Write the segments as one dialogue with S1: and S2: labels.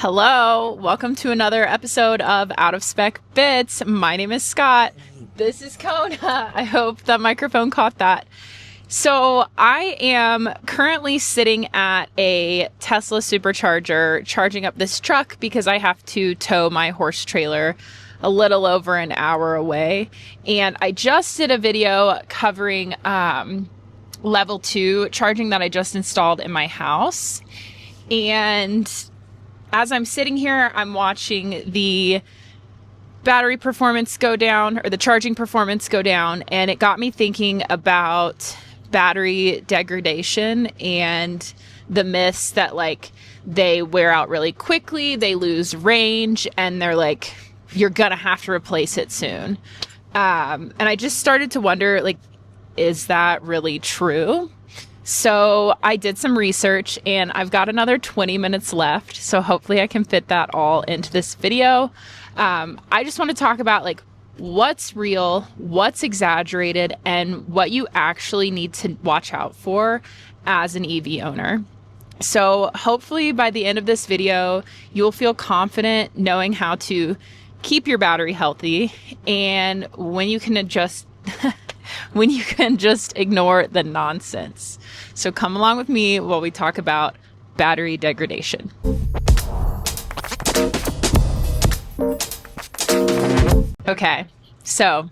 S1: Hello, welcome to another episode of Out of Spec Bits. My name is Scott. This is Kona. I hope the microphone caught that. So I am currently sitting at a Tesla supercharger charging up this truck because I have to tow my horse trailer a little over an hour away. And I just did a video covering level 2 charging that I just installed in my house. And as I'm sitting here, I'm watching the battery performance go down, or the charging performance go down, and it got me thinking about battery degradation and the myths that they wear out really quickly, they lose range, and they're you're gonna have to replace it soon. And I just started to wonder, is that really true? So I did some research and I've got another 20 minutes left. So hopefully I can fit that all into this video. I just want to talk about what's real, what's exaggerated, and what you actually need to watch out for as an EV owner. So hopefully by the end of this video, you'll feel confident knowing how to keep your battery healthy and when you can just ignore the nonsense. So come along with me while we talk about battery degradation. Okay, so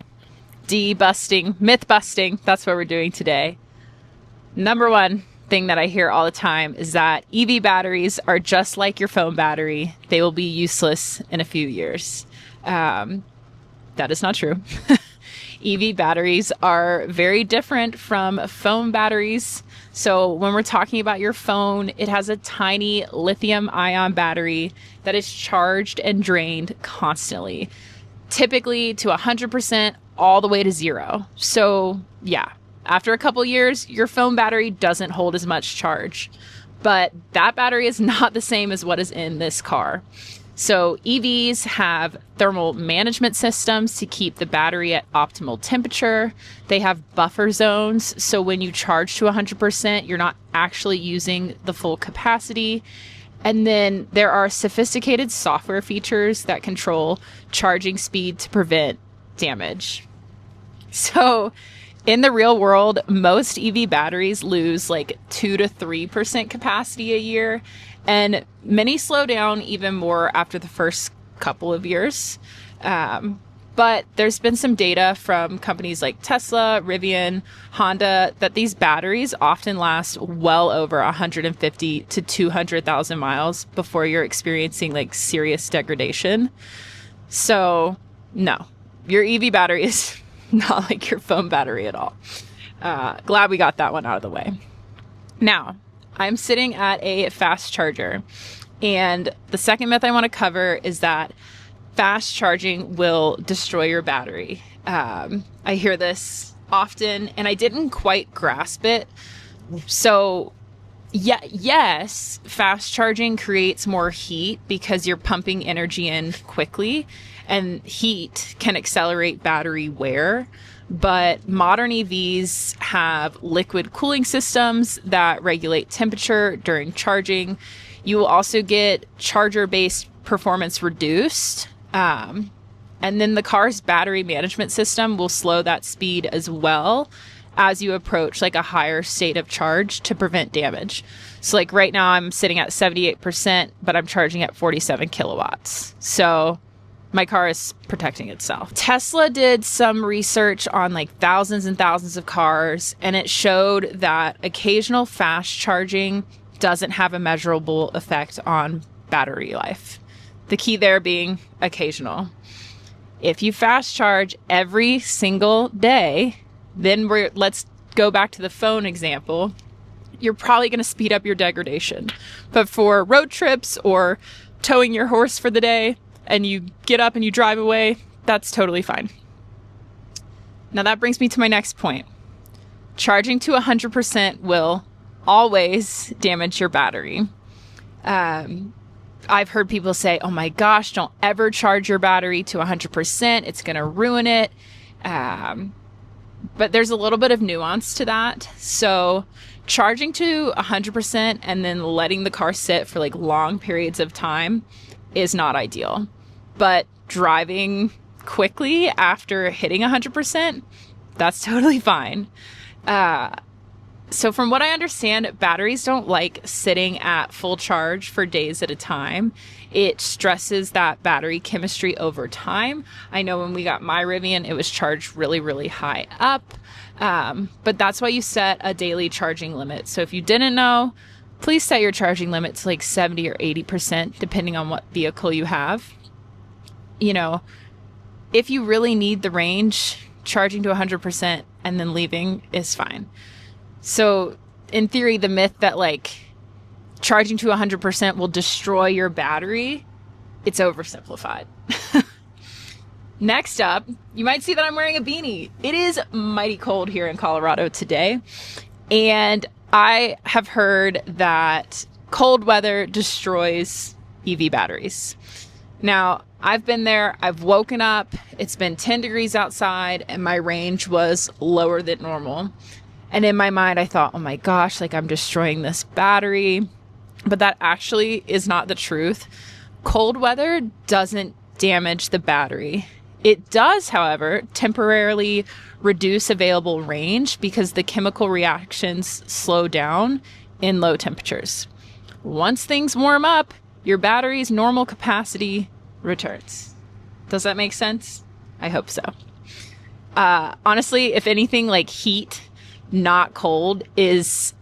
S1: debusting, myth busting, that's what we're doing today. Number one thing that I hear all the time is that EV batteries are just like your phone battery. They will be useless in a few years. That is not true. EV batteries are very different from phone batteries. So when we're talking about your phone, it has a tiny lithium-ion battery that is charged and drained constantly, typically to 100% all the way to 0. So yeah, after a couple years, your phone battery doesn't hold as much charge, but that battery is not the same as what is in this car. So EVs have thermal management systems to keep the battery at optimal temperature. They have buffer zones, so when you charge to 100%, you're not actually using the full capacity. And then there are sophisticated software features that control charging speed to prevent damage. So in the real world, most EV batteries lose 2 to 3% capacity a year, and many slow down even more after the first couple of years. But there's been some data from companies like Tesla, Rivian, Honda, that these batteries often last well over 150 to 200,000 miles before you're experiencing serious degradation. So no, your EV battery is not like your phone battery at all. Glad we got that one out of the way. Now, I'm sitting at a fast charger, and the second myth I want to cover is that fast charging will destroy your battery. I hear this often, and I didn't quite grasp it. So yes, fast charging creates more heat because you're pumping energy in quickly, and heat can accelerate battery wear. But modern EVs have liquid cooling systems that regulate temperature during charging. You will also get charger-based performance reduced. And then the car's battery management system will slow that speed as well as you approach a higher state of charge to prevent damage. So right now I'm sitting at 78%, but I'm charging at 47 kilowatts. So my car is protecting itself. Tesla did some research on thousands and thousands of cars, and it showed that occasional fast charging doesn't have a measurable effect on battery life. The key there being occasional. If you fast charge every single day, then let's go back to the phone example. You're probably going to speed up your degradation. But for road trips or towing your horse for the day, and you get up and you drive away, that's totally fine. Now that brings me to my next point. Charging to 100% will always damage your battery. I've heard people say, oh my gosh, don't ever charge your battery to 100%. It's going to ruin it. But there's a little bit of nuance to that. So Charging to 100% and then letting the car sit for like long periods of time is not ideal. But driving quickly after hitting 100%, that's totally fine. So from what I understand, batteries don't like sitting at full charge for days at a time. It stresses that battery chemistry over time. I know when we got my Rivian, it was charged really, really high up. But that's why you set a daily charging limit. So if you didn't know, please set your charging limit to like 70 or 80%, depending on what vehicle you have. You know, if you really need the range, charging to 100% and then leaving is fine. So in theory, the myth that like charging to 100% will destroy your battery, it's oversimplified. Next up, you might see that I'm wearing a beanie. It is mighty cold here in Colorado today. And I have heard that cold weather destroys EV batteries. Now, I've been there, I've woken up, it's been 10 degrees outside, and my range was lower than normal. And in my mind, I thought, oh my gosh, like I'm destroying this battery. But that actually is not the truth. Cold weather doesn't damage the battery. It does, however, temporarily reduce available range because the chemical reactions slow down in low temperatures. Once things warm up, your battery's normal capacity returns. Does that make sense? I hope so. Honestly, if anything, like heat, not cold, is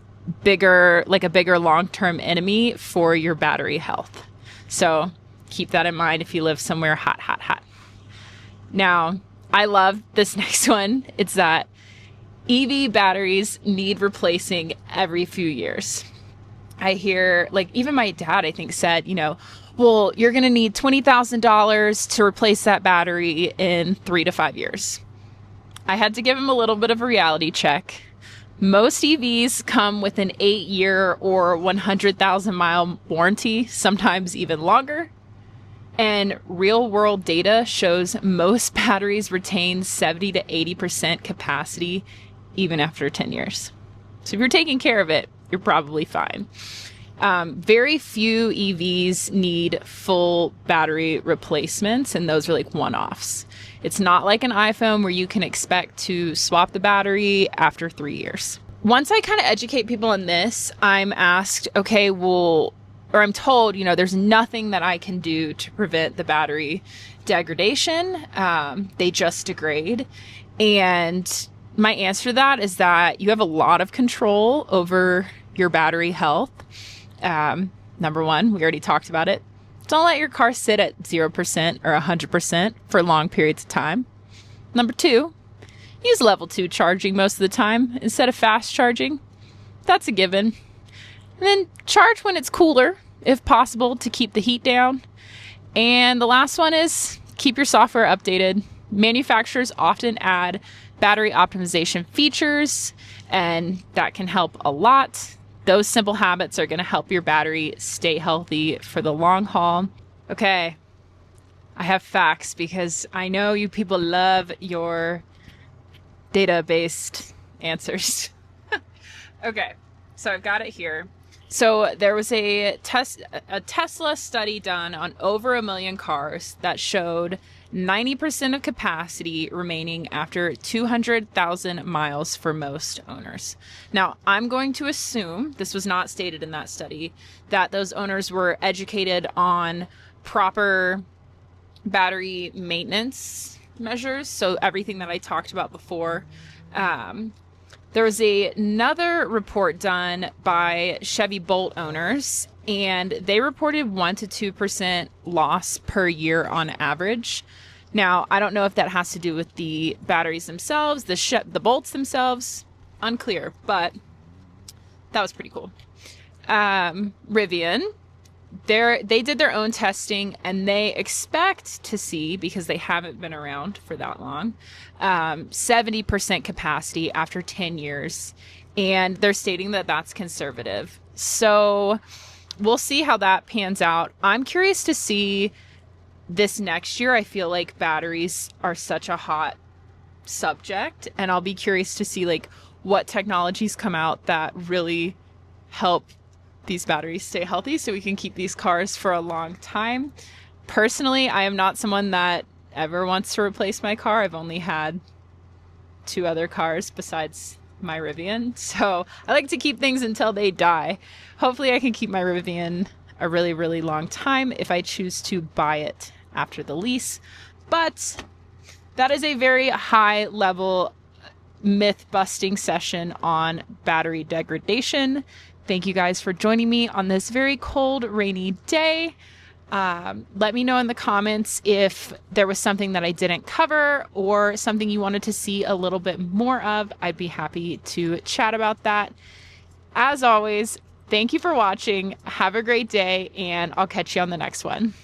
S1: bigger, like a bigger long-term enemy for your battery health. So keep that in mind if you live somewhere hot, hot, hot. Now, I love this next one. It's that EV batteries need replacing every few years. I hear, like, even my dad, I think, said, you know, well, you're going to need $20,000 to replace that battery in 3 to 5 years. I had to give him a little bit of a reality check. Most EVs come with an 8-year or 100,000 mile warranty, sometimes even longer. And real world data shows most batteries retain 70 to 80% capacity even after 10 years. So if you're taking care of it, you're probably fine. Very few EVs need full battery replacements, and those are like one-offs. It's not like an iPhone where you can expect to swap the battery after 3 years. Once I kind of educate people on this, I'm asked, okay, well, or I'm told, you know, there's nothing that I can do to prevent the battery degradation. They just degrade. And my answer to that is that you have a lot of control over your battery health. Number one, we already talked about it. Don't let your car sit at 0% or 100% for long periods of time. Number two, use level 2 charging most of the time instead of fast charging. That's a given. And then charge when it's cooler, if possible, to keep the heat down. And the last one is keep your software updated. Manufacturers often add battery optimization features, and that can help a lot. Those simple habits are going to help your battery stay healthy for the long haul. Okay, I have facts because I know you people love your data-based answers. Okay, so I've got it here. So there was a Tesla study done on over 1 million cars that showed 90% of capacity remaining after 200,000 miles for most owners. Now, I'm going to assume, this was not stated in that study, that those owners were educated on proper battery maintenance measures. So everything that I talked about before. There was another report done by Chevy Bolt owners, and they reported 1 to 2% loss per year on average. Now, I don't know if that has to do with the batteries themselves, the bolts themselves, unclear, but that was pretty cool. Rivian, they did their own testing, and they expect to see, because they haven't been around for that long, 70% capacity after 10 years. And they're stating that that's conservative. So we'll see how that pans out. I'm curious to see this next year. I feel like batteries are such a hot subject, and I'll be curious to see like what technologies come out that really help these batteries stay healthy so we can keep these cars for a long time. Personally, I am not someone that ever wants to replace my car. I've only had 2 other cars besides my Rivian, so I like to keep things until they die. Hopefully I can keep my Rivian a really, really long time if I choose to buy it after the lease. But that is a very high level myth busting session on battery degradation. Thank you guys for joining me on this very cold, rainy day. Let me know in the comments if there was something that I didn't cover or something you wanted to see a little bit more of. I'd be happy to chat about that. As always, thank you for watching. Have a great day, and I'll catch you on the next one.